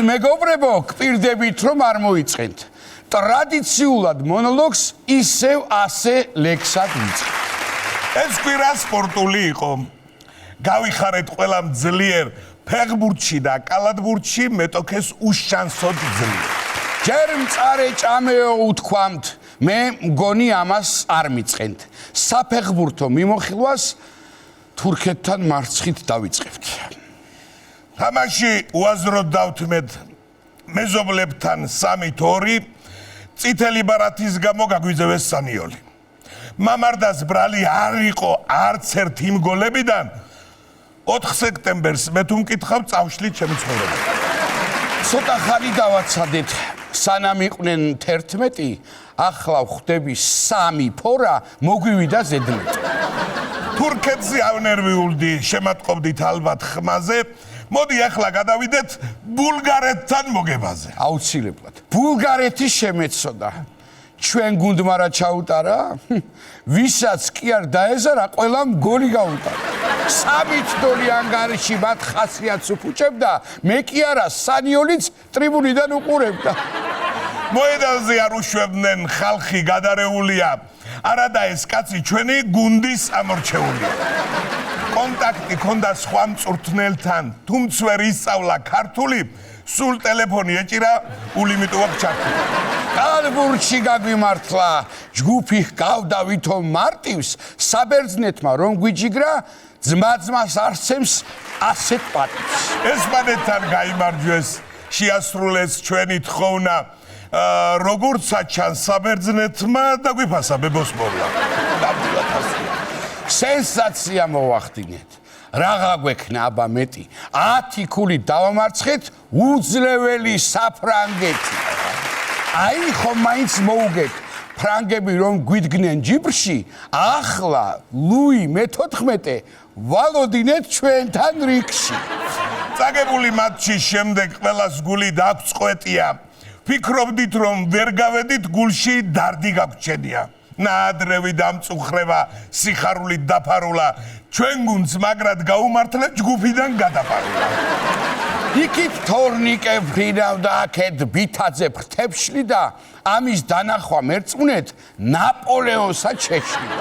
მეგობრებო, გპირდებით რომ არ მოიწყენთ. ტრადიციულად მონოლოგს ისევ ასე ლექსად ვიწყებ. ეს კვირა სპორტული იყო. გავიხარეთ ყველა მძლიერ ფეხბურთში და კალათბურთში მეტოქეს უშანსოდ ძლიერ. ჯერ მწარე ჭამეო უთქვამთ, მე მგონი ამას არ მიწყენთ. საფეხბურთო მიმოხილვას თურქეთთან მარცხით დავიწყებთ. თამაში უაზროდ დავთმეთ მეზობლებთან 3-2, წითელი ბარათის გამო გაგვიძევეს სანიოლი. მამარდას ბრალი არ იყო არც ერთ იმ გოლებიდან. 4 სექტემბერს მე თუ მკითხავ წავშლით ჩემი ცხოვრება. ცოტა ხანი დავაცადეთ, სანამ იყვნენ 11, ახლა ვხვდები 3 ფორა მოგვივიდა ზედმეტ. თურქეთზე ავნერვიულდი, შემატყობდით ალბათ ხმაზე. მოდი ახლა გადავიდეთ ბულგარეთთან მოგებაზე. აუცილებლად. ბულგარეთი შემეცოდა. ჩვენ გუნდმა რა ჩაუტარა? ვისაც კი არ დაეზარა, ყველამ გოლი გაუტარა. 3-0 ანგარიში მათ ხასიათს უფუჭებდა, მე კი არა, სანიოლიც ტრიბუნიდან უყურებდა. მოედანზე არ უშვებდნენ, ხალხი გადარეულია. არადა ეს კაცი ჩვენი გუნდის ამორჩეულია. კონტაქტი ქონდა სხვა მწვრთნელთან, თუმც ვერ ისწავლა ქართული, სულ ტელეფონი ეჭირა, ულიმიტოა ჩართული. კალათბურთში გაგვიმართლა, ჯგუფი ჰგავდა ვითომ მარტივს, საბერძნეთმა რომ გვიჯიგრა, ძმა-ძმას არსემს ასეთ პატივს. ესპანეთთან გაიმარჯვეს, შეასრულეს ჩვენი თხოვნა. როგორცა ჩანს საბერძნეთმა დაგვიფასა ბებოს მოვლა. სენსაცია მოვახდინეთ. რაღა გვექნა აბა მეტი. 10 ქულით დავამარცხეთ უძლეველი საფრანგეთი. აი ხომ მაინც მოუგეთ. ფრანგები რომ გვიდგნენ ჯიბრში, ახლა ლუი მე-14 ვალოდინეთ ჩვენთან რიგში. წაგებული მატჩის შემდეგ ყველას გული დაგწყვეტია. ფიქრობდით რომ ვერ გავედით გულში დარდი გაგვჩენია. ნაადრევი დამწუხრება სიხარულით დაფარულა. ჩვენ გუნდს მაგრად გაუმართლეთ ჯგუფიდან გადაპარულა. იქით თორნიკე ფრინავდა აქეთ ბითაძე ფრთებშლიდა, ამის დანახვა მერწმუნეთ ნაპოლეონსაც შეშლიდა.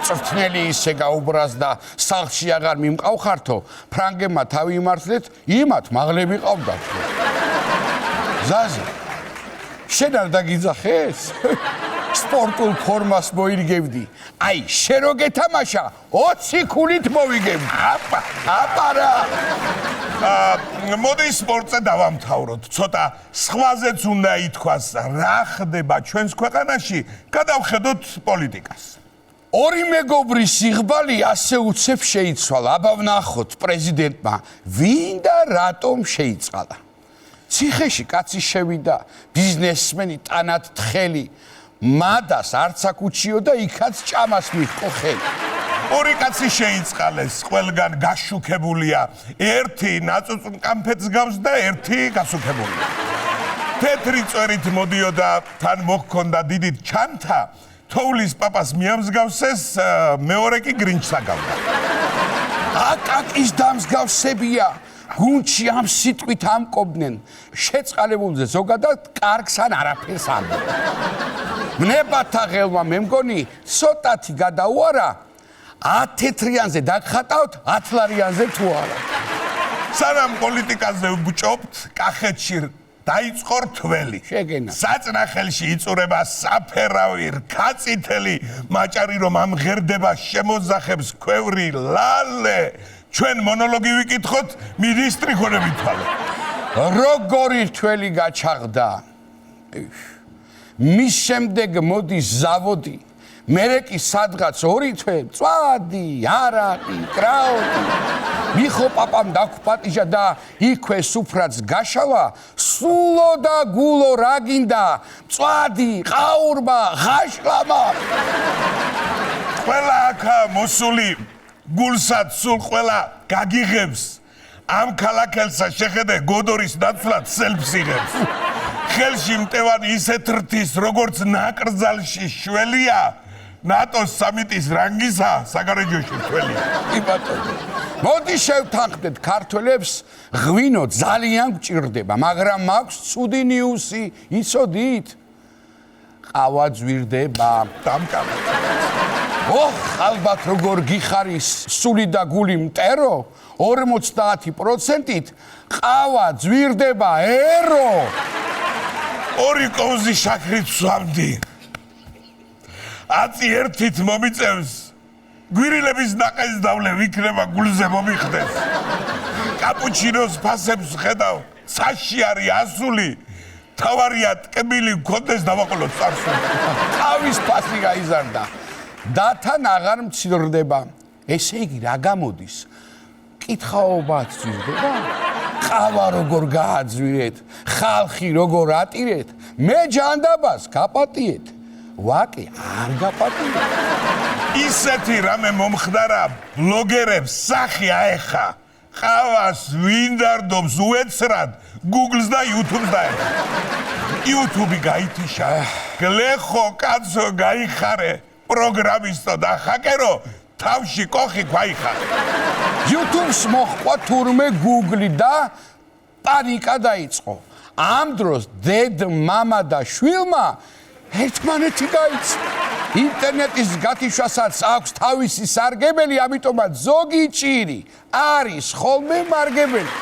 წვრთნელი ისე გაუბრაზდა, სახლში აღარ მიმყავხართო, ფრანგებმა თავი იმართლეთ, იმათ მაღლები ყავდათ. ზაზი, შენ არ დაგიძახეს? სპორტულ ფორმას მოირგებდი. აი, შენ რო გეთამაშა, 20 ქულით მოვიგებდი. აპარა. მოდი სპორტზე დავამთავროთ. ცოტა სხვაზეც უნდა ითქვას, რა ხდება ჩვენს ქვეყანაში, გადავხედოთ პოლიტიკას. ორი მეგობრის სიღბალი ასე უცებ შეიცვალა. აბა ვნახოთ პრეზიდენტმა, ვინ და რატომ შეიწყალა. ციხეში კაცი შევიდა, ბიზნესმენი ტანად თხელი. მადას არც აკუჩიო და იქაც ჭამას მიჰყო ხელი. ორი კაცი შეიწყალეს, ყველგან გაშუქებულია. ერთი ნაწუწმკამფეთს გავს და ერთი გასუქებულია. თეთრი წვერით მოდიოდა, თან მოჰქონდა დიდით ჩანთა, თოვლის პაპას მიამსგავსეს, მეორე კი გრინჩს აგავდა. აკაკის დამსგავსებია. გუნდში ამ სიტყვით ამკობდნენ, შეწყალებულზე ზოგადად კარგს ან არაფერს ამბობდნენ. მნებათა ღელმა მე მგონი, ცოტათი გადაუარა, 10 თეთრიანზე დაგხატავთ, 10 ლარიანზე თუ არა. სანამ პოლიტიკაზე ვბჭობთ, კახეთში დაიწყო რთველი. შეგენა. საწნახელში იწურება საფერავი, რქაწითელი, მაჭარი რომ ამღერდება შემოძახებს ქვევრი ლალე. ჩვენ მონოლოგი ვიკითხოთ, მინისტრი ქონები თვალე. როგორი რთველი გაჩაღდა. მის შემდეგ მოდის ზავოდი. მერე კი სადღაც 2 თვე, წვადი, არაყი, კრაოტი. მიხო პაპამ დაგვპატიჟა და იქვე სუფრაც გაშალა, სულო და გულო რა გინდა, წვადი, ყაურბა, ღაშლამა. ყველა აქა მოსული გულსაც სულ ყველა გაგიღებს. ამ ქალაქელსა შეხედე გოდორის დაცვლად სელფს იღებს. ხელში მტევანი ისეთ რთის, როგორც ნაკრძალში შველია, ნატოს სამიტის რანგისა საგარეჯოში თველია. კი ბატონო. მოდი შევთანხმდეთ ქართველებს ღვინო ძალიან გვჭირდება, მაგრამ მაქვს ცუდი ნიუსი, იცოდით? ყავა ძვირდება. დამკამა. ოხ, ალბათ როგორ გიხარის სული და გული მტერო, 50%-ით ყავა ძვირდება ერო. ორი კოვზი შაქრით ვსვამდი. 101-ით მომიწევს. გვირილების ნაყენს დავლე ვიქნება გულზე მომიხდეს. კაპუჩინოს ფასებს ხედავ, ცაში არის ასული. თავარია ტკბილი მქონდეს დავაყოლოთ წარსული. თავის ფასი გაიზარდა. დათან აღარ მცირდება. ესე იგი რა გამოდის? კითხაობაც ძვირდება? ყავა როგორ გააძვირეთ? ხალხი როგორ ატირეთ? მე ჯანდაბას გაპატიეთ. ვაკი არ გაპატიეთ. ისეთი რამე მომხდარა ბლოგერებს სახი აეხა. ყავას ვინ დარდობს უეცრად Google-ს და YouTube-ს დაეხა. YouTube-ი გაითიშა. გლეხო კაცო გაიხარე. პროგრამისტო და ჰაკერო თავში კოხი გვაიხარე. YouTube-ს მოჰყვა თურმე Google-ი და პანიკა დაიწყო. ამ დროს დედ მამა და შვილმა ერთმანეთი გაიცნო. ინტერნეტის გათიშვასაც აქვს თავისი სარგებელი, ამიტომაც ზოგი ჭირი არის ხოლმე მარგებელი.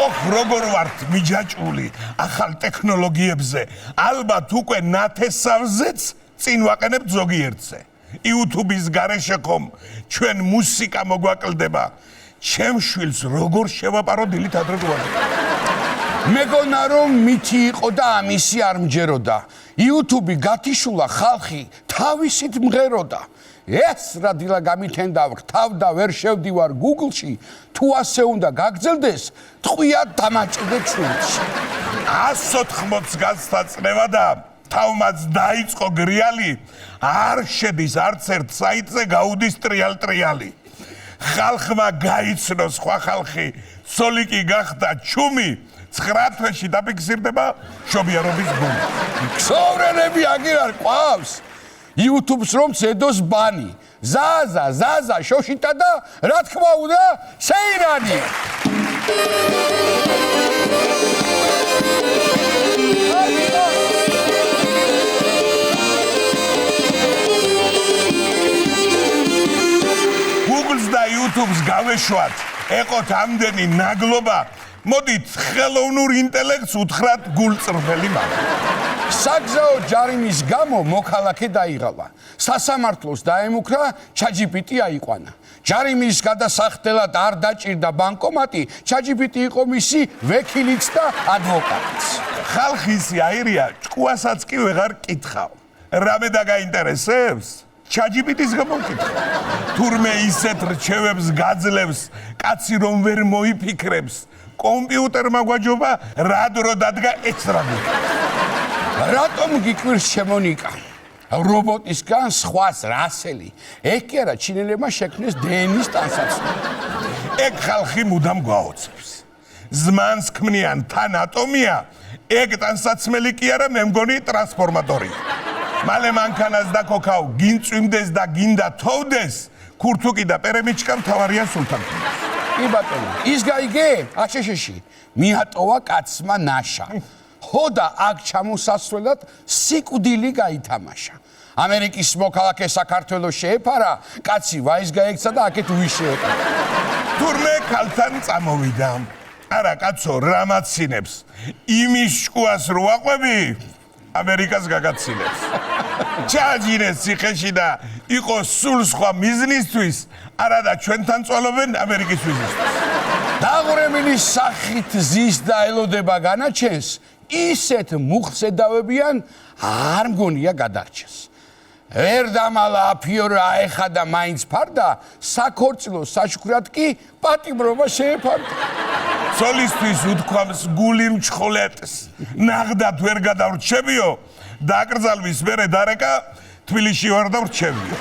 ოხ როგორ ვართ მიჯაჭვული ახალ ტექნოლოგიებზე. ალბათ უკვე ნათესავზეც წინ ვაყენებთ ზოგიერთზე. YouTube-ის გარეშე ხომ ჩვენ მუსიკა მოგვაკლდება. ჩემ შვილს როგორ შევაპარო დილით ადრე გვარი. მეგონა რომ მითი იყო და ამისი არ მჯეროდა. YouTube-ი გათიშულა ხალხი თავისით მღეროდა. ეს რა დილა გამითენდა ვრთავ და ვერ შევდივარ Google-ში, თუ ასე უნდა გაგრძელდეს, ტყვია დამაჭრდე ჩულში. 180 გაზთა წნევა და თავმაც დაიწყო გრიალი, არ შედის არც ერთ საიტზე გაუდის ტრიალი. ხალხმა გაიცნო სხვა ხალხი, სოლიკი გახდა ჩუმი, 9 თვეში დაფიქსირდება შობიარობის გული. ქსოვრენები აგერ არ ყვავს. YouTube-ს რომ ცედოს ბანი. ზაზა, შოშიტა და რა თქმა უნდა, სეირანი. Google-ს და YouTube-ს გავეშვათ, ეყოთ ამდენი ნაგლობა, მოდით ხელოვნურ ინტელექტს უთხრათ გულწრფელი მაგრამ. საგზაო ჯარიმის გამო მოქალაქე დაიღალა. სასამართლოს დაემუქრა, ChatGPT აიყვანა. ჯარიმის გადასახდელად არ დაჭირდა ბანკომატი, ChatGPT იყო მისი ვექილიც და ადვოკატიც. ხალხი ისი აირია, ჭკუასაც კი ვეღარ კითხავ. რამე დაგაინტერესებს? ChatGPT-ს გამოვკითხავ. თურმე ისეთ რჩევებს გაძლევს, კაცი რომ ვერ მოიფიქრებს. კომპიუტერმა გვაჯობა, რა დრო დადგა ეცრაგი. რატომ გიკვირს შემონიკა? რობოტისგან სხვას რასელი. ეგ კი არა, ჩინელებმა შექმნეს დნ-ის ტანსაცმელი. ეგ ხალხი მუდამ გვაოცებს. ზმანს ქმნიან თან ატომია, ეგ ტანსაცმელი კი არა, მე მგონი ტრანსფორმატორია. მალე მანქანას დაკოქავ, გინწვიმდეს და გინდა თოვდეს, ქურთუკი და პერემიჩკა მთავარია სულთანთან. კი ბატონო, ის გაიგე? აშშში. მიატოვა კაცმა ნაშა. ხოდა აქ ჩამოსასვლელად სიკვდილი გაითამაშა. ამერიკის მოქალაქე საქართველოს შეეფარა, კაცი ვაის გაექცა და აქეთ უიშეეპა. თურმე ქალთან წამოვიდა. არა კაცო, რა მაცინებს? იმის შკუას რო აყვები, ამერიკას გაგაცილებს. ჩააჯინეს ციხეში და იყო სულ სხვა მიზნისთვის, არა და ჩვენთან წვალობენ ამერიკის მიზნისთვის. დაღურემილი სახით ზის და ელოდება განაჩენს, ისეთ მუხს ედავებიან, არ მგონია გადარჩეს. ვერ დამალა აფიორა აეხადა მაინც ფარდა, საქორწილო საჩუქრად კი პატიმრობა შეეფარდა. ცოლისთვის უთქვამს გული მჩხოლეტს, ნაღდად ვერ გადავრჩებიო, დაკრძალვის მერე დარეკა, თბილისში ვარ და ვრჩებიო.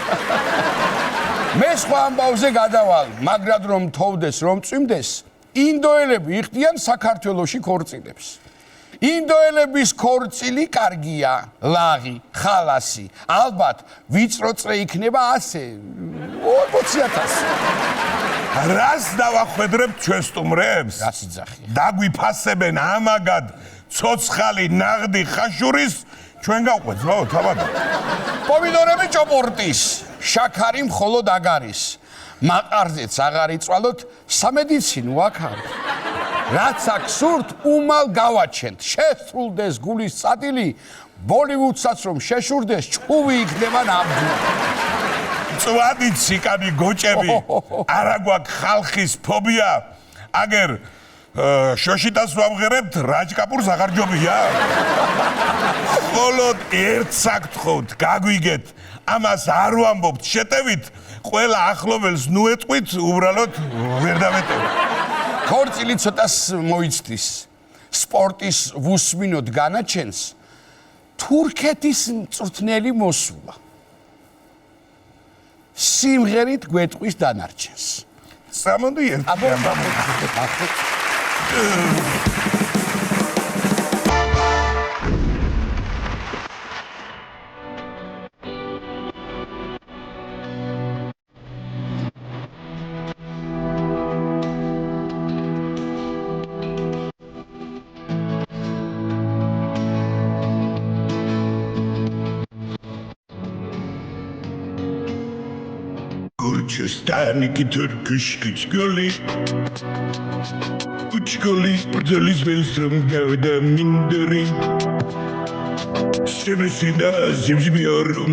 მე სხვა ამბავზე გადავალ, მაგრად რომ თოვდეს, რომ წვიმდეს, ინდოელები იხდიან საქართველოში ქორწილებს. ინდოელების ქორწილი კარგია, ლაღი, ხალასი. ალბათ ვიწრო წრე იქნება ასე. 40,000. რას დავახვედრებ ჩვენ სტუმრებს? რას იძახი? დაგვიფასებენ ამაგად ცოცხალი ნაღდი ხაშურის ჩვენ გავყვეთ ზაო თავად. პომიდორები ჭოპორტის, შაქარი მხოლოდ აქ არის. მაყარზეც აღარ იწვალოთ, სამედიცინო აქ არის. რაც აქ სურთ, უმალ გავაჩენთ. შესრულდეს გულის წადილი, ბოლივუდსაც რომ შეშურდეს, ჩხუვი იქნება ნამდვილი. წვადი ციკანი გოჭები. არა გვაქვს ხალხის ფობია. აგერ შოშიტას ვამღერებთ, რაჯკაპურს აღარ ჯობია. მხოლოდ ერთს აგთხოვთ, გაგვიგეთ. ამას არ ვამბობთ, შეტევით, ყველა ახლობელს ნუ ეტყვით, უბრალოდ ვერ დავეტევით. ქორწილი ცოტას მოიცდის. სპორტის ვუსმინოთ განაჩენს. თურქეთის მწვრთნელი მოსულა. სიმღერით გვეტყვის დანარჩენს. სამოდი ერთი Gürcistan'daki Türküş güçgölü Güçgölü Bırdalis bilsem gövdem indiri Şemesine zimzimiyorum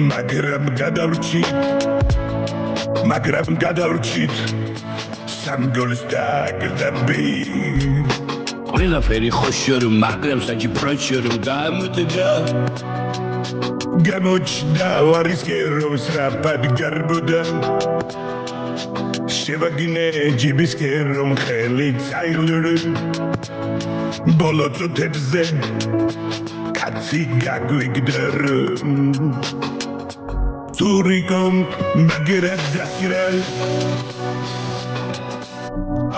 Magram gadavçit Sam gölüste güldebi ყველაფერი ხოშიორում, მაგრამ საჭი პროჩიორում გამოდდა. Gamochda variskerom srapad garbuda Shevagine jibiskerom khelit sailur Bolototebze katsi gaguigdar Turikom magirad zakiral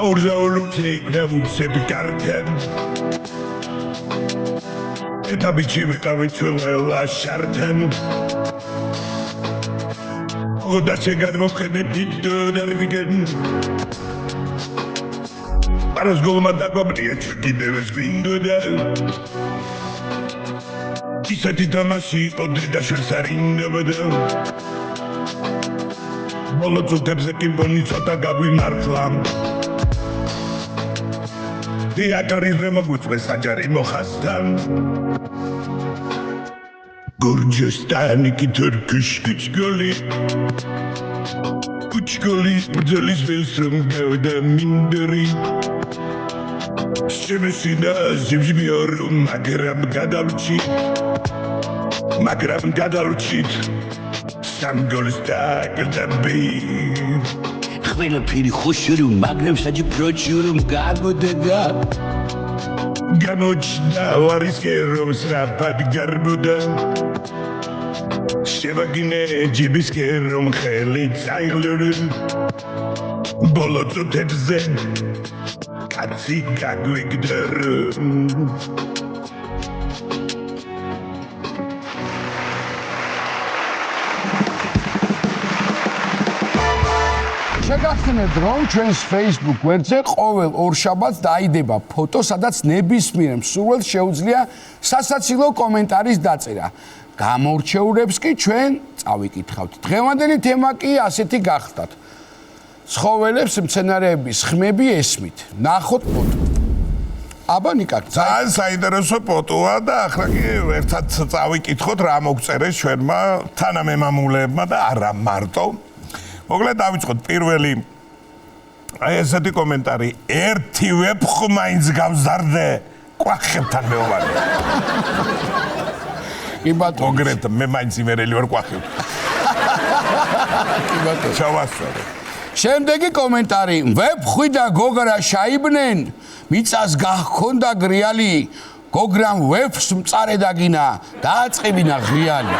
Aurzaulum teknam sebikarten Eta biçim kavitsuela şarten O da çeker mokhenet dönervigen Paras golmada gobriye çukideves vindoda Kisati tamasi odrida şursarinda bada Bolotsu tepsekin bonitsota gabui marklam Diakarizme mogutsve sajari mohastan Gürcistan'daki Türküş güçgölü Güçgölü Bırdalis bilsem gövdem indiri Şemesine zimzimiyorum Magram gadavçit Sam gölüste güldebi ყველაფერი ხოშიორում, მაგრამ საჭი პროჩიორում გამოდდა. Gamochda variskerom srapad garbuda Shevagine jibiskerom khelit sailur Bolototebze katsi gaguigdar შეგახსენებთ, რომ ჩვენს Facebook გვერდზე ყოველ ორშაბათს დაიდება ფოტო, სადაც ნებისმიერ მსურველს შეუძლია სასაცილო კომენტარის დაწერა. გამორჩეულებს კი ჩვენ წავიკითხავთ. დღევანდელი თემა კი ასეთი გახდათ. ცხოველებს მცენარეების ხმები ესმით. ნახოთ ფოტო. აბა ნიკა, ძალიან საინტერესო ფოტოა და ახლა კი ერთად წავიკითხოთ რა მოგწერეს ჩვენმა თანამემამულეებმა და არა მარტო. Მოკლედ დავიწყოთ პირველი აი ესეთი კომენტარი ერთი ვეფხვ მაინც გავზარდე ყვახებთან მეუბარი. კი ბატონო. მოგრეთ მე მაინც იმერელი ვარ ყვახებ. კი ბატონო. ჩავასწორე. შემდეგი კომენტარი ვეფხვი და გოგრა შაიბნენ მიწას გახქონდა გრიალი გოგრამ ვეფს მწარე დაგინა დააწყებინა ღრიალი.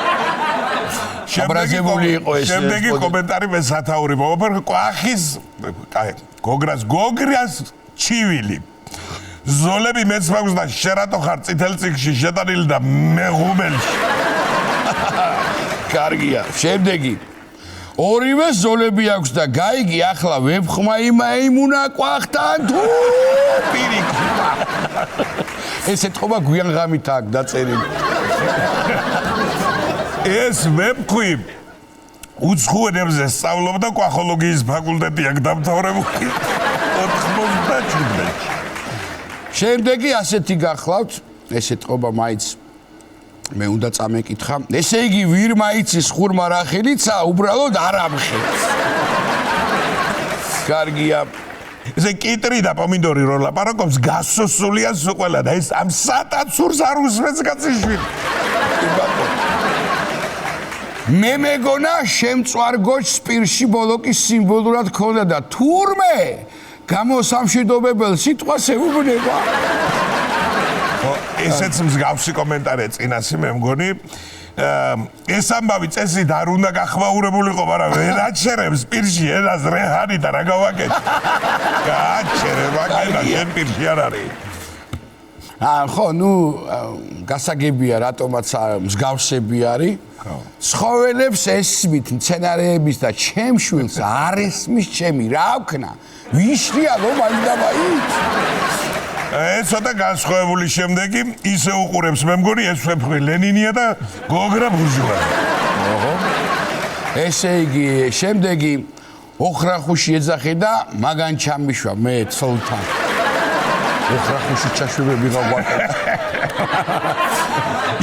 შემდეგი კომენტარი მე სათაური მოგფერ ყვახის გოგრას ჩივილი ზოლები მეც მაქვს და შერატო ხარ წითელ წიგნში შეტანილი და მეღუმელში კარგია შემდეგი ორივე ზოლები აქვს და გაიგი ახლა ვებხმა იმუნა ყვახთან თუ პირიქით. ეს ეთყობა გვიან ღამით აქ დაწერილი. ეს ვებხვი უცხოენებზე სწავლობდა კვახოლოგიის ფაკულტეტი აქ დამთავრებული 97-ში. შემდეგი ასეთი გახლავთ, ეს ეთყობა მაინც მე უნდა წამეკითხა. ესე იგი ვირმა იცის ხურმა რა ხელიცა, უბრალოდ არ ამხელს. კარგია. ესე კიტრი და პომინდორი რო ლაპარაკობს, გასოსულია სულ და ეს ამ სატაცურს არ უსმენს კაციშვილი. მე მეგონა შემწვარგოჩს პირში ბოლოკის სიმბოლურად ქონდა და თურმე გამოსამშვიდობებელ სიტყვას ეუბნება. ესეც მსგავსი კომენტარია წინასი მე მგონი. ეს ამბავი წესით არ უნდა გახმაურებულიყო, მაგრამ ვერ აჩერებს პირში ენას რეჰანი და რა გავაკეთე. გააჩერებ, მაგანა შენ პირში არ არის. ხო, ნუ გასაგებია რატომაც მსგავსები არის. ცხოველებს ესმით მცენარეების და ჩემშვილს არ ესმის ჩემი რა ვქნა? ვიშლია რომ აიდამაით. ეს ცოტა განსხვავებული შემდეგი ისე უყურებს მე მგონი ეს ვებხვი ლენინია და გოგრა ბურჟუა. ესე იგი შემდეგი ოხრახუში ეძახე და მაგან ჩამიშვა მე ცოლთან. ოხრახუში ჩაშვებები გავაკეთე.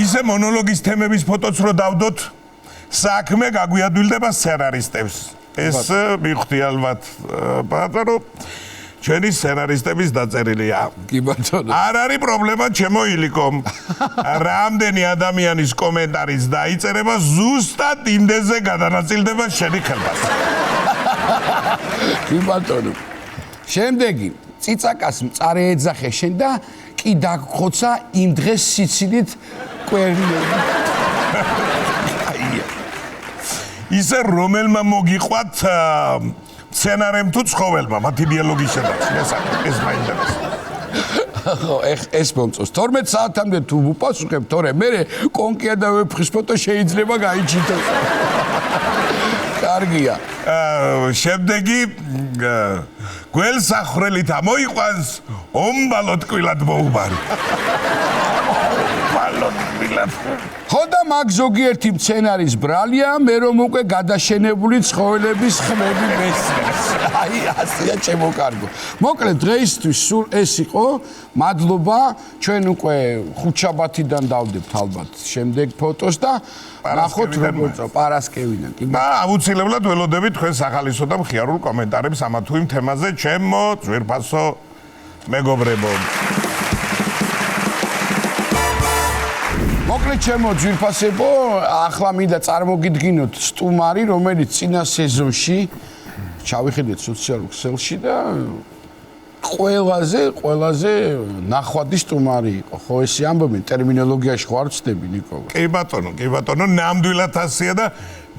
ისე მონოლოგის თემების ფოტოც რო დავდოთ, საქმე გაგვიადვილდება სცენარისტებს. ეს მივხვდი ალბათ პატარო ჩვენი სცენარისტების დაწერილია. კი ბატონო. არ არის პრობლემა ჩემო ილიკო. რამდენი ადამიანის კომენტარიც დაიწერება, ზუსტად იმდენზე გადანაწილდება შენი ხელფასი. კი ბატონო. შემდეგი ციცაკას მწარე ეძახე შენ და კი დაგხოცა იმ დღეს სიცილით კვერნები. ისე რომელმა მოგიყვათ სცენარემ თუ ცხოველმა მათი ბიოლოგიის შედარება ეს მაინტერესებს. ხო, ეს მომწონს. 12 საათამდე თუ უპასუხებ, თორე მე კონკია და ვეფხის ფოტო შეიძლება გაიჩიტოს. კარგია. შემდეგი გველსახრელით ამოიყვანს ომბალო ტკვილად მოუბარი. ომბალო ტკვილად. ხო და მაგ ზოგიერთი მცენარის ბრალია, მე რომ უკვე გადაშენებული ცხოველების ხმები მესმის. აი, ასეა ჩემო კარგო. მოკლედ დღეისთვის სულ ეს იყო. მადლობა. ჩვენ უკვე ხუთშაბათიდან დავდებთ ალბათ შემდეგ ფოტოს და ნახოთ როგორ წო პარასკევიდან. კი აუცილებლად ველოდებით თქვენს ახალისო და მხიარულ კომენტარებს ამა თუ იმ თემაზე, ჩემო ძვირფასო მეგობრებო. მოკლედ ჩემო ძვირფასებო, ახლა მინდა წარმოგიდგინოთ სტუმარი, რომელიც წინა სეზონში ჩავიხედეთ სოციალურ ქსელში და ყველაზე ნახვადი სტუმარი იყო. ხო ესე ამბობენ ტერმინოლოგიაში ხო არ ვწდები ნიკოლა? კი ბატონო, ნამდვილად ასია და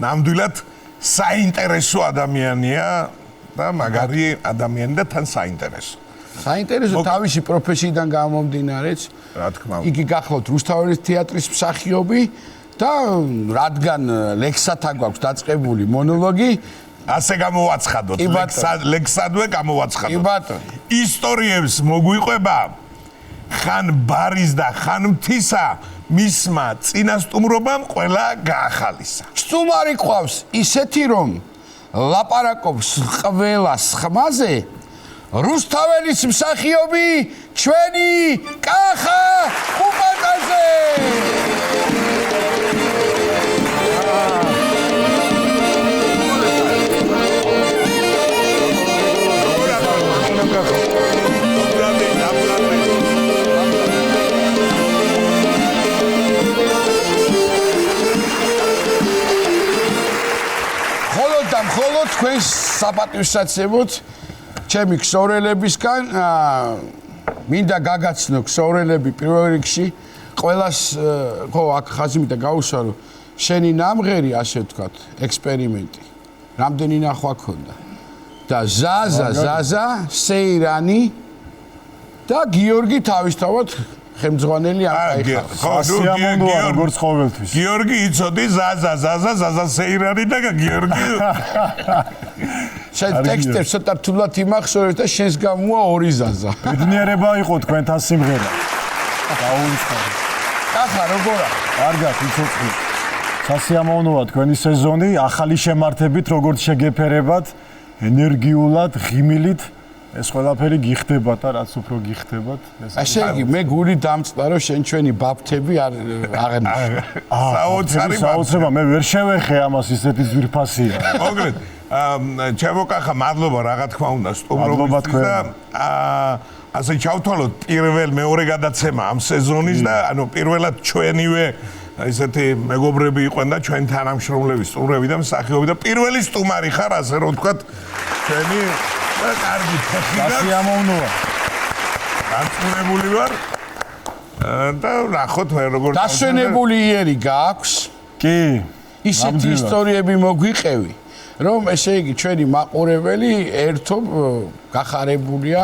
ნამდვილად საინტერესო ადამიანია და მაგარი ადამიანი და თან საინტერესო. საინტერესო თავისი პროფესიიდან გამომდინარეც. რა თქმა უნდა. იგი გახლავთ რუსთაველის თეატრის მსახიობი და რადგან ლექსათა გვაქვს დაწყებული მონოლოგი, ასე გამოვაცხადოთ. ლექსადვე გამოვაცხადოთ. კი ბატონო. ისტორიებს მოგვიყვება ხან ბარის და ხან მთისა მისმა წინასტუმრობამ ყველა გაახალისა. სტუმარი ყავს ისეთი რომ ლაპარაკობს ყველას ხმაზე, რუსთაველის მსახიობი ჩვენი კახა ხუპატაძე. ხოლო თქვენს საპატივსაცემოდ ჩემი ქსოვრელებისგან მინდა გაგაცნო ქსოვრელები პირველ რიგში ყველას ხო აქ ხაზი და გაუსვა რომ შენი ნამღერი ასე ვთქვათ ექსპერიმენტი რამდენი ნახვა ქონდა და ზაზა სეირანი და გიორგი თავისთავად ხელმძღვანელი ამ კაიხალს. სიამოვნოა როგორც ყოველთვის. გიორგი იცოდი ზაზა სეირანი და გიორგი შენ ტექსტებს ცოტა რთულად იმახსოვრებს და შენს გამოა ორი ზაზა. ბედნიერება იყო თქვენთან სიმღერა. დაუვიწყარი. კახა როგორა? კარგად იცოცხლე. სასიამოვნოა თქვენი სეზონი, ახალი შემართებით როგორც შეგეფერებათ, ენერგიულად, ღიმილით. ეს ყველაფერი გიხდებათ და რაც უფრო გიხდებათ, ასე იგი, მე გული დამწყდა რომ შენ ჩვენი ბაფთები არ აღნიშნე. საოცრება, მე ვერ შევეხე ამას, ისეთი ძვირფასია. მოგლედ, ჩემო კახა, მადლობა რა თქმა უნდა სტუმრობისთვის და ასე ჩავთვალოთ პირველ მეორე გადაცემა ამ სეზონის და ანუ პირველად ჩვენივე ესეთი მეგობრები იყვენ და ჩვენ თანამშრომლები, სტუმრები და მსახიობი და პირველი სტუმარი ხარ, ასე რომ ვთქვათ, ჩვენი და კარგი თექნიკა. სიამოვნოა. განწყურებული ვარ. და ნახოთ მე როგორ დასვენებული იერი გააქვს? კი. ისეთი ისტორიები მოგვიყევი, რომ ესე იგი ჩვენი მაყურებელი ერთობ გახარებულია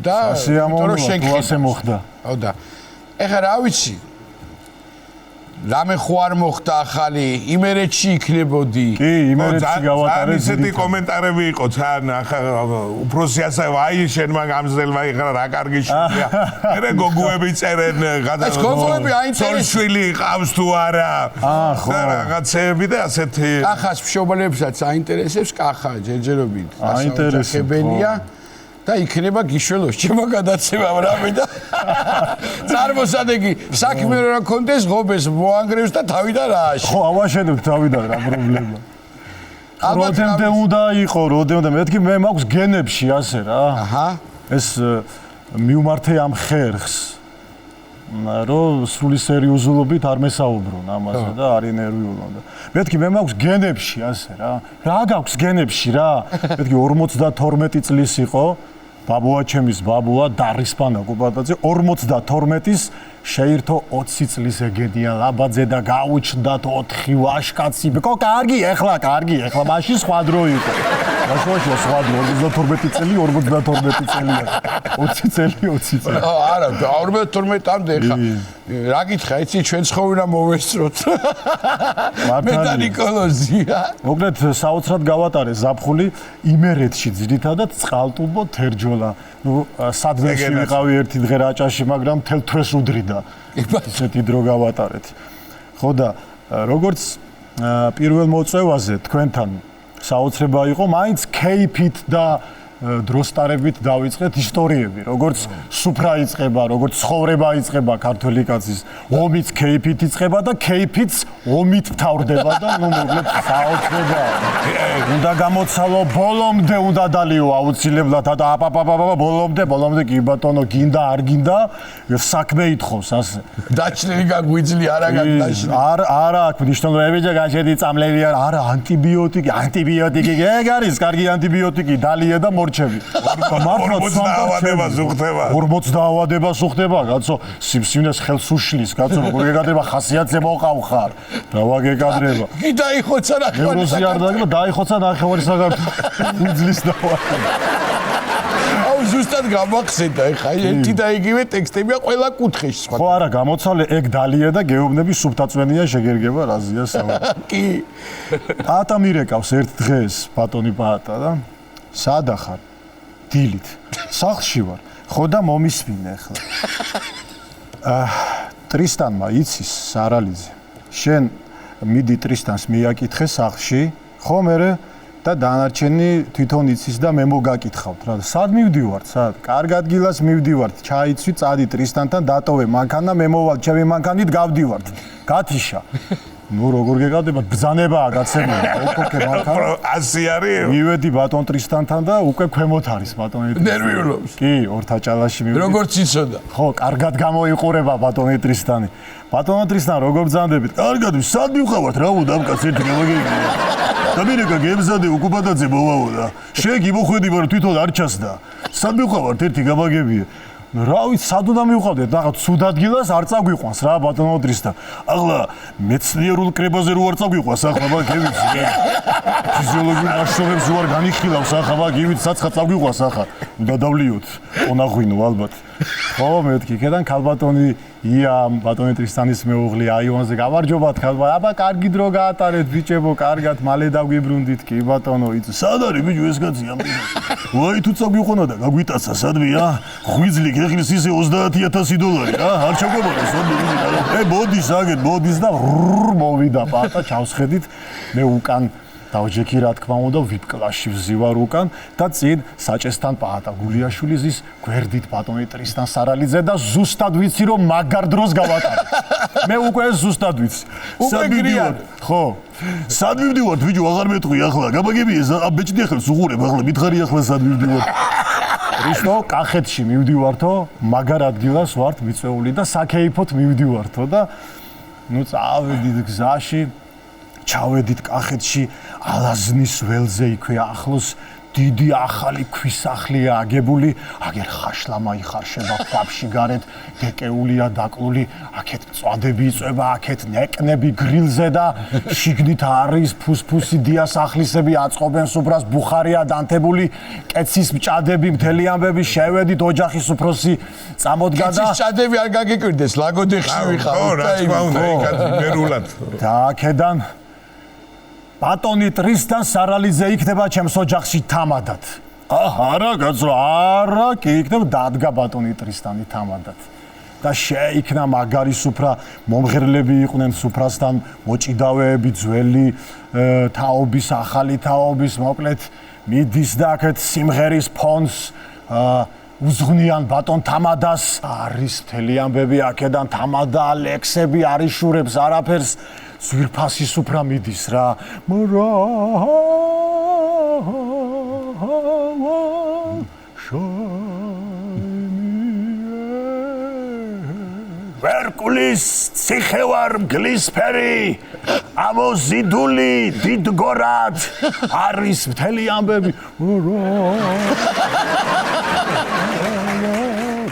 და სიამოვნოა თუ ასე მოხდა. ხო და ეხლა რა ვიცი რამე ხო არ მოხდა ახალი იმერეთში იქნებოდი. კი, იმერეთში გავატარეთ. ისეთი კომენტარები იყო თან ახლა უფროსი ასე ვაი შენმა გამზელმა ეხლა რა კარგი შვილია. მე გოგოები წერენ ეს გოგოები აინტერესებს. შვილი ყავს თუ არა. ხო. რაღაცეები და ასეთი კახას მშობლებსაც აინტერესებს, კახა ჯერჯერობით ასაუჯახებელია. და იქნება გიშველოს ჩემო გადაცემამ რამე და წარმოსადეგი საქმე რა კონდეს ღობეს მოანგრევს და თავიდან რააში. ხო, ავაშენებ თავიდან რა პრობლემა. როდემდე უნდა იყო, როდემდე მეთქი მე მაქვს გენებში ასე რა. აჰა. ეს მიუმართე ამ ხერხს. რომ სრული სერიოზულობით არ მესაუბრონ ამაზე და არ ენერგიულონ და მეთქი მე მაქვს გენებში ასე რა. რა გაქვს გენებში რა? მეთქი 52 წლის იყო ბაბუა ჩემის ბაბუა დარისპანა კუბატაძე 52-ის შეირთო 20 წლის ეგენია ლაბაძე და გაუჩნდათ 4 ვაშკაცი. ბკო კარგი ეხლა მაშინ სხვა დრო იყო. მაშინ სხვა დრო 52 წელი 52 წელია. 20 წელი. არა, 42-მდე ეხლა რა გითხრა, იცი ჩვენ ცხოვრება მოვესწროთ. მე და ნიკოლოზია. მოგეთ საოცრად გავატარე ზაფხული იმერეთში ძირითადად წყალტუბო თერჯოლა. ნუ სადმეში ვიყავი ერთი დღე რაჭაში, მაგრამ თელ თვეს უდრიდა. ისეთი დრო გავატარეთ. ხო და როგორც პირველ მოწვევაზე თქვენთან საოცრება იყო, მაინც кейფით და დროსტარებით დავიწყეთ ისტორიები, როგორც სუფრა იწყება, როგორც ცხოვრება იწყება ქართული კაცის, ომიც кейფით იწყება და кейფიც ომით მთავრდება და ნუ მოგლეთ საოცრება. უნდა გამოცალო ბოლომდე უნდა დალიო აუცილებლად და აპაპაპაპა ბოლომდე კი ბატონო გინდა არ გინდა საქმე ითხოვს ასე. დაჩნილი გაგვიძლია არა გაგდაშნი. არა აქვს მნიშვნელობები და გაჩედი წამლები არა ანტიბიოტიკი ეგ არის კარგი ანტიბიოტიკი დალია და მორჩები. მართლაც დაავადება სუხდება. 40 დაავადება სუხდება, კაცო, სიმსივნეს ხელს უშლის, კაცო, როგორ გეკადრება ხასიათზე მოყავხარ. რა ვაგეკადრება. კი დაიხოცა ნახევარი. ევროსი არ დაგება, დაიხოცა ნახევარი საქართველოს. უძლის დაავადება. აუ ზუსტად გამახსენდა ეხა ერთი და იგივე ტექსტებია ყველა კუთხეში სხვა. ხო არა, გამოცალე ეგ დალია და გეუბნები სუფთაწვენია შეგერგება რაზია საუბარი. კი. პაატა მირეკავს ერთ დღეს ბატონი პაატა და სადა ხარ? დილით. სახლში ვარ. ხო და მომისმინე ახლა. ტრისტანმა იცის სარალიძე. შენ მიდი ტრისტანს მიაკითხე სახლში, ხო მერე და დანარჩენი თვითონ იცის და მე მოგაკითხავთ რა. სად მივდივართ? სად? კარგ ადგილას მივდივართ. ჩაიცვი, წადი ტრისტანთან, დატოვე მანქანა და მე მოვალ ჩემი მანქანით გავდივართ. გათიშა. ნუ როგორ გეკადრება ბრძანებაა გაცემული. ოკოკე მანქანა. ასე არის. მივედი ბატონ ტრისტანთან და უკვე ქვემოთ არის ბატონი ტრისტანი. ნერვიულობს. კი, ორთაჭალაში მივედი. როგორც იცოდა. ხო, კარგად გამოიყურება ბატონი ტრისტანი. ბატონო ტრისტან, როგორ ბრძანდებით? კარგად, სად მივხავართ რა უდამკაც ერთი გამოგიგია. და მერეკა გემზადე უკუბატაძე მოვაო და შენ გიმოხვედი მაგრამ თვითონ არ ჩასდა. სად მივხავართ ერთი გამაგებია. რა ვიცი, სად უნდა მივყავდეთ, რაღაც ცუდ ადგილას არ წაგვიყვანს რა ბატონო ტრისტან. ახლა მეცნიერულ კრებაზე რო არ წაგვიყვანს, ახლა მაგებიც ფიზიოლოგიურ ნაშრომებს რო არ განიხილავს, ახლა მაგებიც საცხა წაგვიყვანს, ახლა უნდა დავლიოთ. ყონაღვინო ალბათ. ხო მეთქი იქიდან ქალბატონი იამ ბატონი ტრისტანის მეუღლე აიონზე გამარჯობათ ქალბატონო აბა კარგი დრო გაატარეთ ბიჭებო კარგად მალე დაგვიბრუნდით კი ბატონო იცი სად არის ბიჭო ეს კაცი ამ ვაი თუ წაგვიყონა და გაგვიტაცა სადმეა ღვიძლი გეხლის ისე $30,000 რა არ ჩაგობარა სად ბოდის აგეთ ბოდის და მოვიდა პატა ჩავსხედით მე უკან დავჯექი რა თქმა უნდა ვიპ კლასში ვზივარ უკან და წინ საჭესთან პაატა გულიაშვილი ზის გვერდით ბატონი ტრისტან სარალიძე და ზუსტად ვიცი რომ მაგარ დროს გავატარებ მე უკვე ზუსტად ვიცი სად მივდივართ ხო სად მივდივართ ბიჭო აღარ მეტყვი ახლა გაბაგები ეს ბეჭდი ახლა უღურებ ახლა მითხარი ახლა სად მივდივართ რისტო კახეთში მივდივართო მაგარ ადგილას ვართ მიწეული და საქეიფოთ მივდივართო და ნუ წავედით გზაში ჩავედით კახეთში ალაზნის ველზე იქვე ახლოს დიდი ახალი ქვის სახლია აგებული აგერ ხაშლამა იხარშება ქვაბში გარეთ გეკეულია დაკლული აქეთ მწვადები იწვება აქეთ ნეკნები გრილზე და შიგნით არის ფუსფუსი დიასახლისები აწყობენ სუფრას ბუხარია დანთებული კეცის მჭადები მთელი ამბები შევედით ოჯახის უფროსი წამოდგა და კეცის მჭადები არ გაგიკვირდეს ლაგოდეხში ვიხარ ხო რა თქმა უნდა იქაც იმერულად და აქედან ბატონი ტრისტან სარალიძე იქნება ჩემს ოჯახში თამადად. არა, კაცო, არა, კი იქნება დადგა ბატონი ტრისტანი თამადად. და შეიქნა მაგარი სუფრა, მომღერლები იყვნენ სუფრასთან, მოჭიდავეები, ძველი თაობის, ახალი თაობის, მოკლედ მიდის და აქეთ სიმღერის ფონს უზღვნიან ბატონ თამადას, არის მთელი ამბები აქედან თამადა ლექსები არის შურებს არაფერს ზვირფასი სუფრა მიდის რა. ვერკულის ციხევარ მგლისფერი ამოზიდული დიდგორად არის მთელი ამბები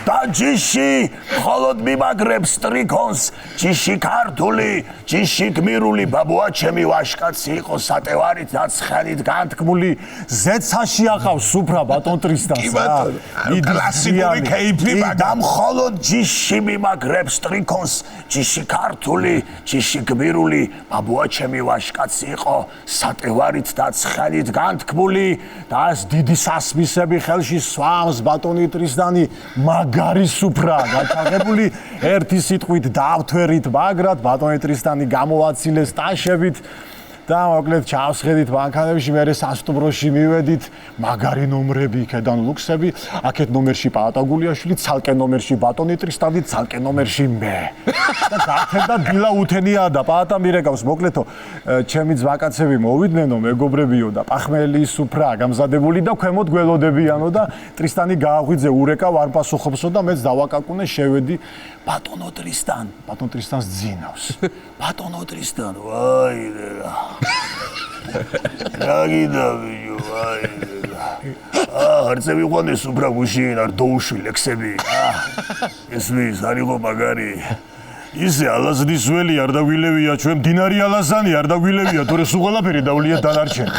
და ჯიში მხოლოდ მიმაგრებს ტრიქონს ჯიში ქართული ჯიში გმირული ბაბუა ჩემი ვაშკაცი იყო სატევარით დაცხადით განთქმული ზეცაში აყავს სუფრა ბატონ ტრისტანს კლასიკური კეიფი და მხოლოდ ჯიში მიმაგრებს ტრიქონს ჯიში ქართული ჯიში გმირული ბაბუა ჩემი ვაშკაცი იყო სატევარით დაცხადით განთქმული და ეს დიდი სასმისები ხელში სვამს ბატონი ტრისტანი მაგარი სუფრა გაჩაღებული ერთი სიტყვით დავთვერით მაგრად ბატონი ტრისტანი გამოვაცილეს ტაშებით და მოკლედ ჩავსხედით ბანკანებში მერე სასტუმროში მივედით მაგარი ნომრები იქედან ლუქსები აქეთ ნომერში პაატა გულიაშვილი ცალკე ნომერში ბატონი ტრისტანი ცალკე ნომერში მე და გახერდა დილა უთენია და პაატა მირეკავს მოკლედო ჩემი ძვაკაცები მოვიდნენ მეგობრებიო და პახმელი სუფრა გამზადებული და ქვემოთ გველოდებიანო და ტრისტანი გააღვიძე ურეკა არ პასუხობსო და მეც დავაკაკუნე შევედი ბატონო ტრისტანს ძინავს ბატონო ტრისტან ვაი რაგიდა ბიჭო ვაი არცე მიყვანეს სუფრა გუშინ არ დოუშვი ლექსები ეს ვის არისო მაგარი ისე ალაზნის ველი არ დაგვილევია ჩვენ მდინარი ალაზანი არ დაგვილევია თორე სულ ყველაფერი დავლია დანარჩენი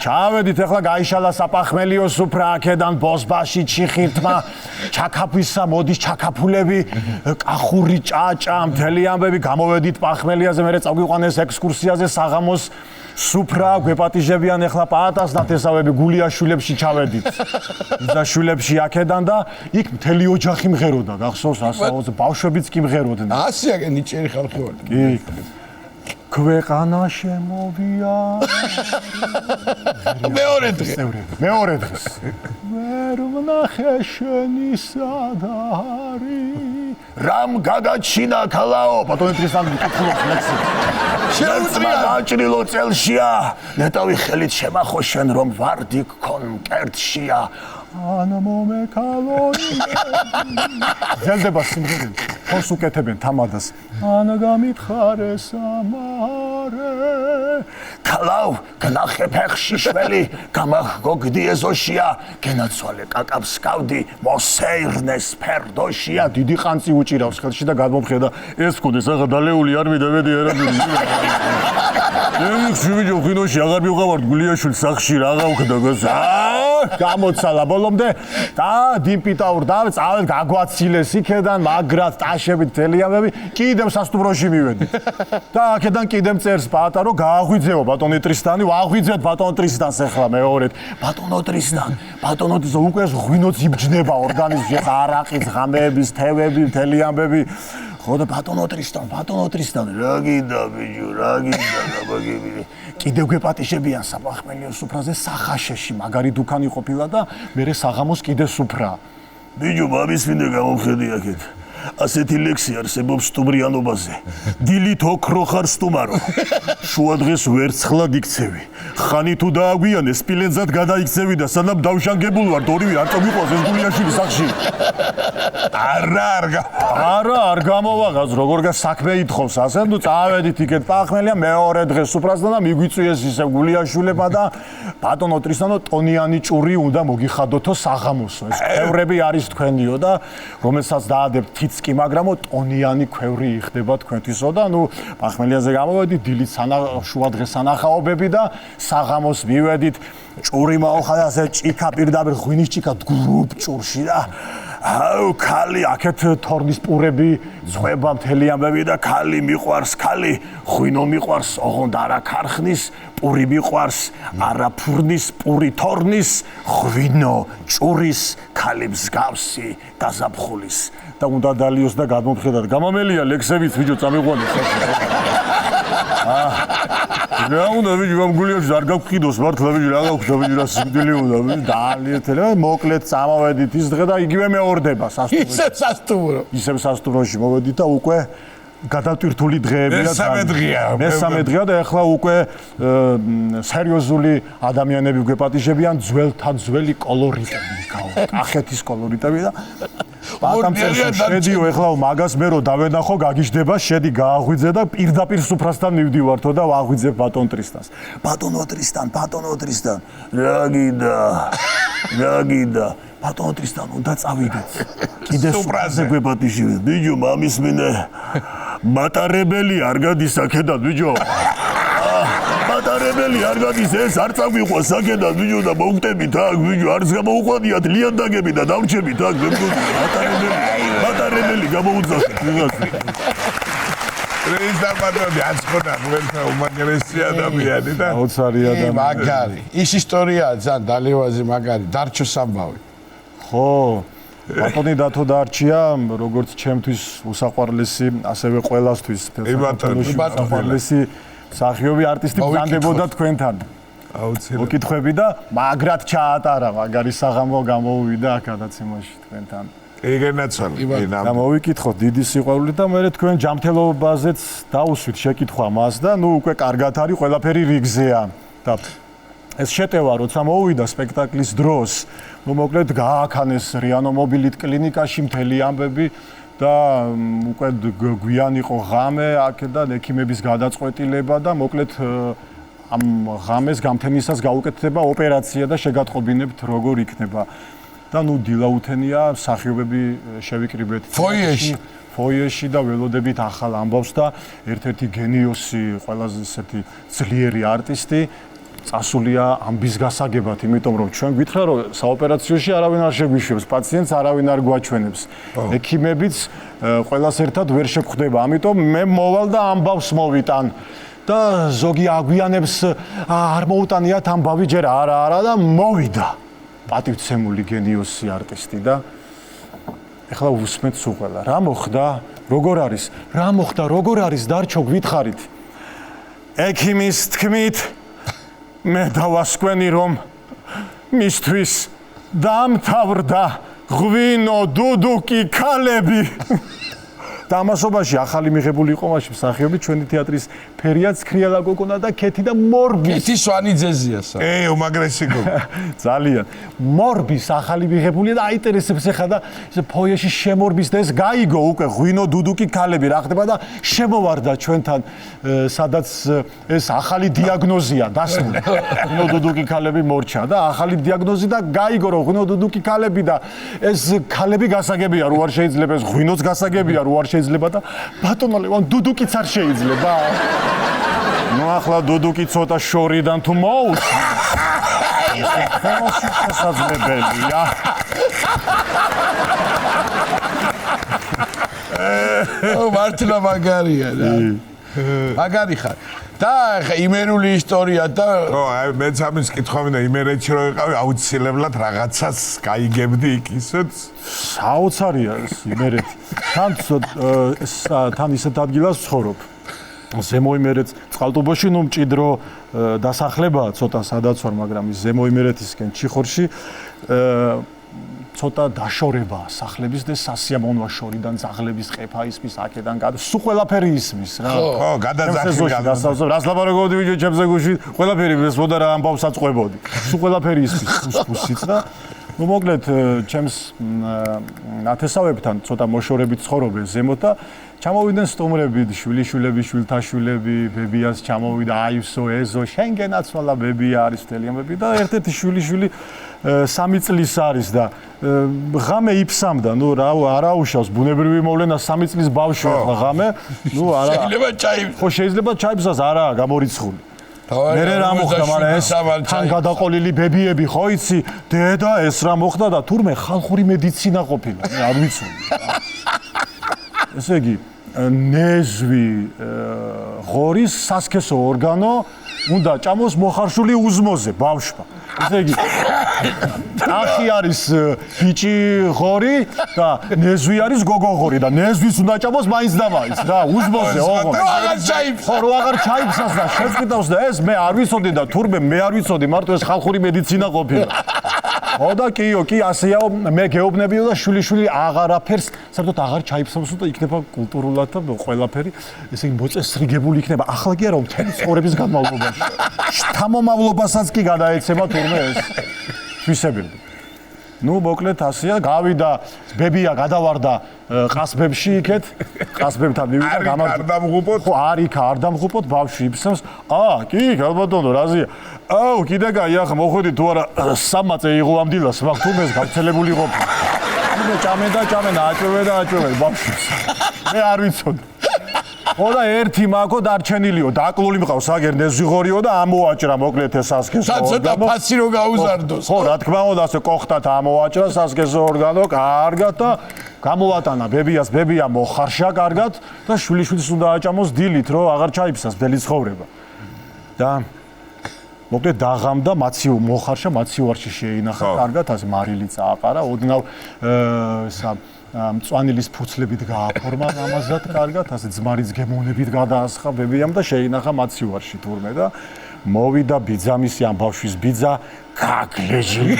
ჩავედით ახლა გაიშალა საპახმელიო სუფრა აქედან ბოსბაში ჩიხირთმა ჩაკაფისა მოდის ჩაკაფულები კახური ჭაჭა მთელი ამბები გამოვედით პახმელიაზე მერე წაგვიყვანეს ექსკურსიაზე საღამოს სუფრა გვეპატიჟებიან ახლა პაატას ნათესავები გულიაშვილებში ჩავედით იზაშვილებში აქედან და იქ მთელი ოჯახი მღეროდა გახსოვს ასაოზე ბავშვებიც კი მღეროდნენ ასიაგე ნიჭიერი ხალხი ვარ კი ქვეყანა შემოვია მეორე დღეს ვერ ვნახე შენი სადარი რამ გადაჩინა ქალაო ბატონი ტრისტანი მკითხულობს ლექსი შეუძლია გაჭრილო წელშია ნეტავი ხელით შემახოშენ რომ ვარდი გქონ მკერდშია ან მომეკალონი ზელდება სიმღერები ხოს უკეთებენ თამადას ან გამითხარეს ამარე ქალავ გნახე ფეხში შველი გამახგოგდი ეზოშია გენაცვალე კაკავს გავდი მოსეირნეს ფერდოშია დიდი ყანწი უჭირავს ხელში და გადმომხედა ეს გქონდეს ახლა დალეული არ მიდევედი ერაბილი ეხში ვიჯო ხინოში აღარ მივყავართ გულიაშვილს სახში რაღა უხდა გასა გამოცალა ბოლომდე და დიმპიტაურ და წავედ გაგვაცილეს იქედან მაგრად ტაშებით თელიამები კიდევ სასტუმროში მივედით და აქედან კიდევ წერს პატარო გააღვიძეო ბატონი ტრისტანი ვაღვიძეთ ბატონო ტრისტანს ახლა მეორედ ბატონო ტრისტან უკვე ღვინოც იბჯნება ორგანიზმში არაყის ღამეების თევები თელიამები ხო და ბატონო ტრისტან რა გინდა ბიჭო რა გინდა დაბაგები კიდევ გვეპატიშებიან საფახმელიო სუფრაზე სახაშეში მაგარი დუქანი ყოფილა და მერე საღამოს კიდე სუფრა ბიჭო მამის მინდა გამოვხედი აქეთ ასეთი ლექსი არსებობს სტუმრიანობაზე დილით ოქრო ხარ სტუმარო შუა დღეს ვერცხლა გიქცევი ხანი თუ დააგვიანე სპილენძად გადაიქცევი და სანამ დავშანგებულ ვარ ორივე არ წამიყვანს ეს გულიანში სახში არა არ გამოვაღაც როგორ საქმე ითხოვს ასე ნუ წავედით იქეთ პახმელია მეორე დღეს სუფრასთან და მიგვიწვიეს ისე გულიანშვილება და ბატონო ტრისტანო ტონიანი ჭური უნდა მოგიხადოთო საღამოსო ეს ევრები არის თქვენიო და რომელსაც დაადებთ კი მაგრამო ტონიანი ქვევრი იხდება თქვენთვისო და ნუ პახმელიაზე გამოვედით დილით შუა დღეს სანახაობები და საღამოს მივედით ჭური მოხდა ასე ჭიქა პირდაპირ ღვინის ჭიქა გრუპ ჭურში და აუ ქალი აქეთ თორნის პურები ზღვება მთელი ამბები და ქალი მიყვარს ქალი ღვინო მიყვარს ოღონდ არა ქარხნის პური მიყვარს არა ფურნის პური თორნის ღვინო ჭურის ქალი მსგავსი გაზაფხულის და უნდა დალიოს და გადმომხედათ გამამელია ლექსებიც ბიჭო წამიყვანე რა უნდა ბიჭო ამ გულიაში არ გაგვყიდოს მართლა ბიჭო რა გაგვხდა ბიჭო რა სიკვდილი უნდა ბიჭო დაალიეთელე მოკლედ წამოვედით ის დღე და იგივე მეორდება ისევ სასტუმროში მოვედით და უკვე გადატვირთული დღეებია მესამე დღეა და ახლა უკვე სერიოზული ადამიანები გვეპატიჟებიან ძველთან ძველი კოლორიტები კახეთის კოლორიტები და ბატონო შედიო ახლა მაგას მე რო დავენახო გაგიჟდება შედი გააღვიძე და პირდაპირ სუფრასთან მივდივართო და ვაღვიძებ ბატონ ტრისტანს ბატონო ტრისტან რა გინდა ბატონო ტრისტან უნდა წავიდეთ კიდე სუფრაზე გვეპატიჟებთ ბიჭო მამის მინე მატარებელი არ გადის აქედან ბიჭო მატარებელი არ გადის ეს არ წაგვიყვანს აქედან ბიჭო და მოვხდებით აქ ბიჭო არც გამოვუყვანიათ ლიანდაგები და დავჭებით აქ მატარებელი გამოუძახეთ რეზერვატორი ასხოდა ყველა უმაგრესი ადამიანი და აუცარი ადამიანი მაგარი ის ისტორიაა ძალიან დალევაზე მაგარი დარჩოს ამბავი ხო ბატონი დათო დარჩია როგორც ჩემთვის უსაყვარლესი ასევე ყველასთვის უსაყვარლესი მსახიობი არტისტი ბრძანდებოდა თქვენთან აუცილებლად მოკითხვები და მაგრად ჩაატარა მაგარი საღამო გამოუვიდა აქადაცემაში თქვენთან ეგენაცალი და მოვიკითხოთ დიდი სიყვარული და მე თქვენ ჯანმრთელობაზეც დაუსვით შეკითხვა მას და ნუ უკვე კარგად არის ყველაფერი რიგზეა და ეს შეტევა როცა მოვიდა სპექტაკლის დროს ნუ მოკლედ გააქანეს რიანო მობილით კლინიკაში მთელი ამბები და უკვე გვიან იყო ღამე აქედან ექიმების გადაწყვეტილება და მოკლედ ამ ღამეს გამთენისას გაუკეთდება ოპერაცია და შეგატყობინებთ როგორ იქნება და ნუ დილაუთენია მსახიობები შევიკრიბეთ ფოიეში და ველოდებით ახალ ამბავს და ერთ-ერთი გენიოსი ყველაზე ესეთი ძლიერი არტისტი წასულია ამბის გასაგებად, იმიტომ რომ ჩვენ გითხრა რომ საოპერაციოში არავინ არ შეგვიშვებს, პაციენტს არავინ არ გვაჩვენებს. ექიმებიც ყველას ერთად ვერ შეგხვდება, ამიტომ მე მოვალ და ამბავს მოვიტან. და ზოგი აგვიანებს არ მოუტანიათ ამბავი ჯერ არა და მოვიდა. პატივცემული გენიოსი არტისტი და ეხლა უსმენთ სულ. რა მოხდა? როგორ არის? რა მოხდა? როგორ არის? დარჩო გვითხრით. ექიმის თქმით მე დავასკვენი რომ მისთვის დამთავრდა ღვინო დუდუკი ქალები. დამასობაში ახალი მიღებული იყო მაშინ მსახიობი ჩვენი თეატრის ფერიაც ქრიალა გოგონა და ქეთი და მორბი. ქეთი სვანიძეზია სა. უმაგრესი გოგო. ძალიან. მორბის ახალი მიღებული და აინტერესებს ახლა და ეს ფოიეში შემორბის და ეს გაიგო უკვე ღვინო დუდუკი ქალები რა ხდება და შემოვარდა ჩვენთან სადაც ეს ახალი დიაგნოზია დასმული. ღვინო დუდუკი ქალები მორჩა და ახალი დიაგნოზი და გაიგო რომ ღვინო დუდუკი ქალები და ეს ქალები გასაგებია რო არ შეიძლება ეს ღვინოც გასაგებია რო არ შეიძლება და ბატონო ლევან დუდუკიც არ შეიძლება. ნუ ახლა დუდუკი ცოტა შორიდან თუ მოუს. ფენოში შესაძლებელია. მართლა მაგარია რა. მაგარი ხარ. და ხა იმერული ისტორია და ხო, აი მეც ამის კითხვა მინდა იმერეთში რო იყავი, აუცილებლად რაღაცას გაიგებდი იქ ისეც. საოცარია ეს იმერეთი. თან ისეთ ადგილას ვცხოვრობ. ზემო იმერეთს წყალტუბოში, ნუ მჭიდრო დასახლებაა ცოტა სადაც ვარ, მაგრამ ის ზემო იმერეთისკენ ჩიხორში ცოტა დაშორებაა სახლების და სასიამოვნოა შორიდან ძაღლების ყეფა ისმის აქედან სულ ყველაფერი ისმის რა. ხო, გადაძახი გადასავსო. რას ლაპარაკობდი ვიდეო ჩემზე გუში, ყველაფერი ეს მოდა რა ამბავს აწყვებოდი. სულ ყველაფერი ისმის ფუსფუსიც და ნუ მოკლედ ჩემს ნათესავებთან ცოტა მოშორებით ცხოვრობენ ზემოთ და ჩამოვიდნენ სტუმრები, შვილიშვილები, შვილთაშვილები, ბებიას ჩამოვიდა, აივსო, ეზო, შენგენაცვალა ბებია არის მთელიანები და ერთ-ერთი შვილიშვილი 3 წლის არის და ღამე იფსამდა, ნუ რა არაუშავს ბუნებრივი მოვლენა 3 წლის ბავშვი ახლა ღამე, ნუ არა შეიძლება ჩაიფსოს. ხო შეიძლება ჩაიფსოს, არაა გამორიცხული. მერე რა მოხდა, მაგრამ ეს თან გადაყოლილი ბებიები ხო იცი, დედა ეს რა მოხდა და თურმე ხალხური მედიცინა ყოფილა, არ ვიცოდი. ესე იგი, ნეзвი ღორის სასქესო ორგანო უნდა ჭამოს მოხარშული უზმოზე ბავშვმა. ესე იგი, ახი არის ბიჭი ღორი და ნეзвი არის გოგო ღორი და ნეзвის უნდა ჭამოს მაინც და მაინც რა, უზმოზე ოღონდ. აღარ ჩაიფსოს. ხო, რო აღარ ჩაიფსოს და შეწყვიტავს და ეს მე არ ვიცოდი და თურმე მე არ ვიცოდი, მარტო ეს ხალხური მედიცინა ყოფილა. ხო და კიო, კი ასეაო, მე გეუბნებიო და შვილიშვილი აღარაფერს, საერთოდ აღარ ჩაიფსავსო და იქნება კულტურულად და ყველაფერი, ესე იგი მოწესრიგებული იქნება. ახლა კი არა, მთელი ცხოვრების განმავლობაში. შთამომავლობასაც კი გადაეცემა თურმე ეს თვისებები. ნუ მოკლედ ასეა, გავიდა ბებია გადავარდა ყასბებში იქეთ, ყასბებთან მივიდა გამარდამღუპოთ. ხო, არ იქა, არ დამღუპოთ, ბავშვი იფსავს. კი, გალბატონო, რაზია. აუ, კიდე გაი, ახლა მოხვედი თუ არა, 3 წელი იღო ამ დილას, მაგ თუმეს გავრცელებული ყოფილი. მე ჭამენ, აჭვევენ ბავშვს. მე არ ვიცოდი. ხო და ერთი მაქო დარჩენილიო, დაკლული მყავს აგერ ნეзвიღორიო და ამოაჭრა მოკლედ ეს სასქესო ორგანო. ცოტა ფასი რო გაუზარდოს. ხო, რა თქმა უნდა, ასე კოხტათ ამოაჭრა სასქესო ორგანო, კარგად და გამოვატანა ბებიას, ბებია მოხარშა კარგად და შვილიშვილს უნდა აჭამოს დილით, რომ აღარ ჩაიფსას მთელი ცხოვრება. და მოკლედ დაღამდა მოხარშა მაციوارში შეინახა კარგად, ასე მარილი წააყარა, ოდნავ მწვანილის ფუცლებით გააფორმა ამაზად კარგად, ასე ძმარიც გემოვნებით გადაასხა ბებიამ და შეინახა მაციوارში თურმე და მოვიდა ბიძამისი ამ ბავშვის ბიძა გაგლეჟი.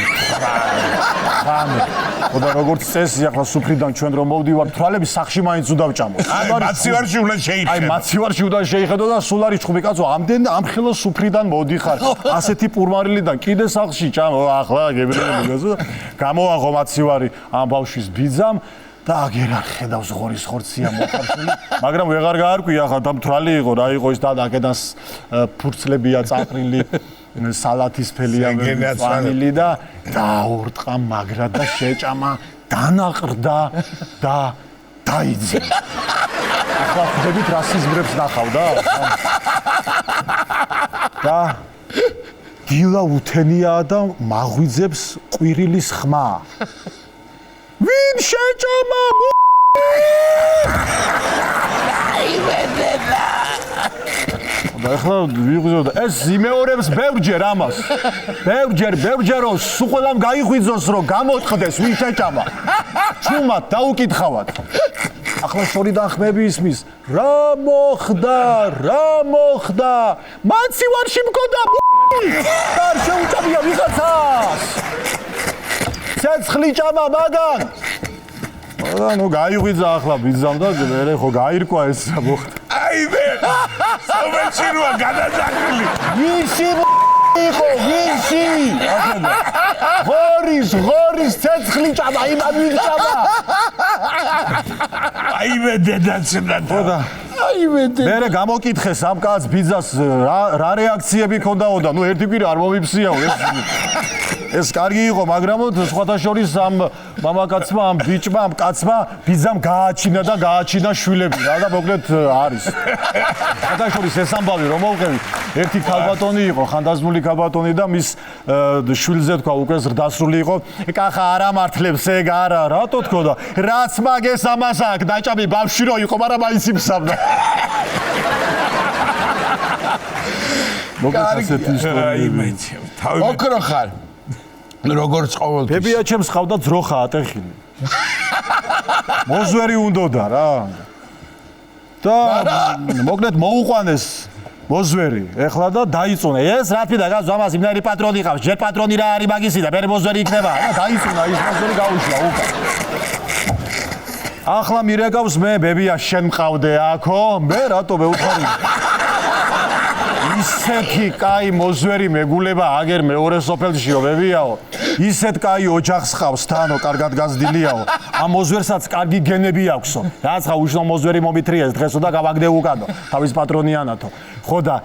ხოდა როგორც წესი ახლა სუფრიდან ჩვენ რომ მოვდივართ, თვალები სახში მაინც უნდა ვჭამოთ. აი მაციوارში უნდა შეიხედო. აი მაციوارში უნდა შეიხედო და სულ არის ჭხუბი კაცო, ამდენ ამხელა სუფრიდან მოდიხარ. ასეთი პურმარილიდან კიდე სახში ჭამო, ახლა გებრიელი გაზო. გამოაღო მაციوارი ამ ბავშვის ბიძამ და აგერ არ ხედავს ღორის ხორცია მოხარშული, მაგრამ ვეღარ გაარკვია ახლა და მთვალი იყო, რა იყო ის და აქედან ფურცლებია წაყრილი, სალათისფერია მწვანილი და დაურტყა მაგრად და შეჭამა, დანაყრდა და დაიძინა. ახლა ხედით რა სიზმრებს ნახავდა? და დილა უთენია და მაღვიძებს ყვირილის ხმა. ვინ შეჭამა? და ახლა ვიღვიძო და ეს იმეორებს ბევრჯერ ამას. ბევრჯერ რომ სულ ყველამ გაიღვიძოს რომ გამოწყდეს ვინ შეჭამა. ჩუმად დაუკითხავად. ახლა შორიდან ხმები ისმის. რა მოხდა? მაციوارში მქონდა და შეუჭამია ვიღაცას. ცეცხლი ჭამა მაგან. და ნუ გაიღვიძა ახლა ბიძამ და მე ხო გაირკვა ეს რა მოხდა. აი მე სამეცი როა გადაძახილი. ვინში იყო ვინში? ღორის ცეცხლი ჭამა იმან ვიჭამა. აი მე დედაცნა. ხოდა აი მე მე გამოკითხეს ამ კაცს ბიძას რა რეაქციები ქონდაო და ნუ ერთი პირი არ მომიფსიაო ეს ეს კარგი იყო, მაგრამ სხვათა შორის ამ მამაკაცმა, ამ ბიჭმა, ამ კაცმა ბიძამ გააჩინა შვილები რა და მოკლედ არის. სხვათა შორის ეს ამბავი რომ მოვყევი, ერთი ქალბატონი იყო, ხანდაზმული ქალბატონი და მის შვილზე თქვა უკვე ზრდასრული იყო. კახა არ ამართლებს ეგ არა, რატო თქო და რაც მაგეს ამას აქ დაჭამი ბავშვი რო იყო, მაგრამ მაინც იმსავდა. კარგი. ოქრო ხარ. როგორც ყოველთვის. ბებია ჩემს ხავდა ძროხა ატეხილი. მოზვერი უნდოდა რა. და მოკლედ მოუყვანეს მოზვერი. ეხლა და დაიწუნა. ეს რა თქმა უნდა, ზამას იმნაირი პატრონი ყავს. ჯერ პატრონი რა არის მაგისი და მე მოზვერი იქნება. და დაიწუნა ის მოზვერი გაუშვა უკან. ახლა მირეკავს მე ბებია შენ მყავდე აქო? მე რატო მეუთხარი? ისეთი კაი მოზვერი მეგულება აგერ მეორე სოფელშიო ბებიაო. ისეთ კაი ოჯახს ხავს თანო, კარგად გაზრდილიაო. ამ მოზვერსაც კარგი გენები აქვსო. რაცა უშნო მოზვერი მომითრიეს დღესო და გავაგდე უკანო. თავის პატრონიანათო. ხო და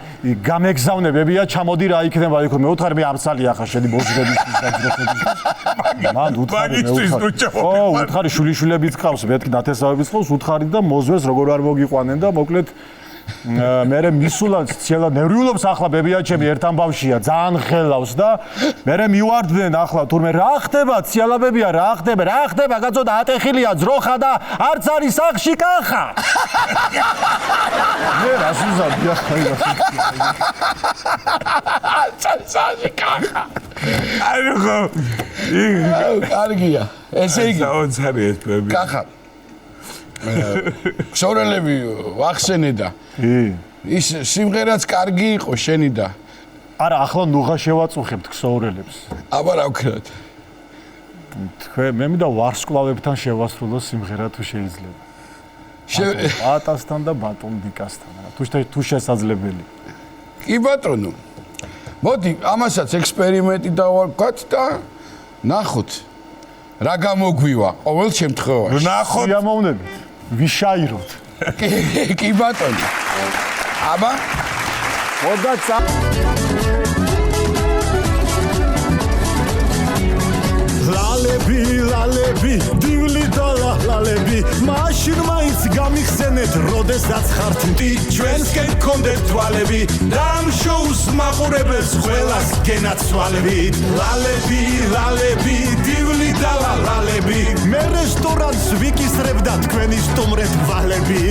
გამეგზავნე ბებია, ჩამოდი რა იქნება იქ მეუთხარი მე ამცალი ახლა შენი მოზვერების გაძროხების. მან უთხარი მეუთხარი. ო, უთხარი შვილიშვილებიც ყავს, მეთქი ნათესავებიც ყავს, უთხარი და მოზვერს როგორ არ მოგიყვანენ და მოკლედ მერე მისულად ცელა ნერვიულობს ახლა ბებია ჩემი ერთ ამბავშია ძალიან ხელავს და მერე მივარდნენ ახლა თურმე რა ხდება ცელა ბებია რა ხდება კაცო და ატეხილია ძროხა და არც არის სახში კახა მე რა სიზადია ხაი სახში კახა აი ხო კარგია ესე იგი საოცარი ეს ბები კახა შორელები ვახსენე და ის სიმღერაც კარგი იყო შენი და არა ახლა ნუღა შევაწუხებთ ქსოვრელებს აბა რა ვქნათ თქვენ მე მინდა ვარსკვლავებთან შევასრულო სიმღერა თუ შეიძლება ბატასთან და ბატონ დიკასთან რა თუ შესაძლებელი კი ბატონო მოდი ამასაც ექსპერიმენტი დავარქვათ და ნახოთ რა გამოგვივა ყოველ შემთხვევაში ნახოთ სიამოვნებით ვიშაიროთ კი ბატონო აბა მოდა ლალები დივლი და ლალები მაშინ მაინც გამიხსენეთ როდესაც ხართ მტი ჩვენსკენ გქონდეთ თვალები რამ შოუს მაყურებელს ყველას გენაცვალებით ლალები დივლი და ლალები მე რესტორანს ვიკისრებ და თქვენი სტუმრეთ ვალები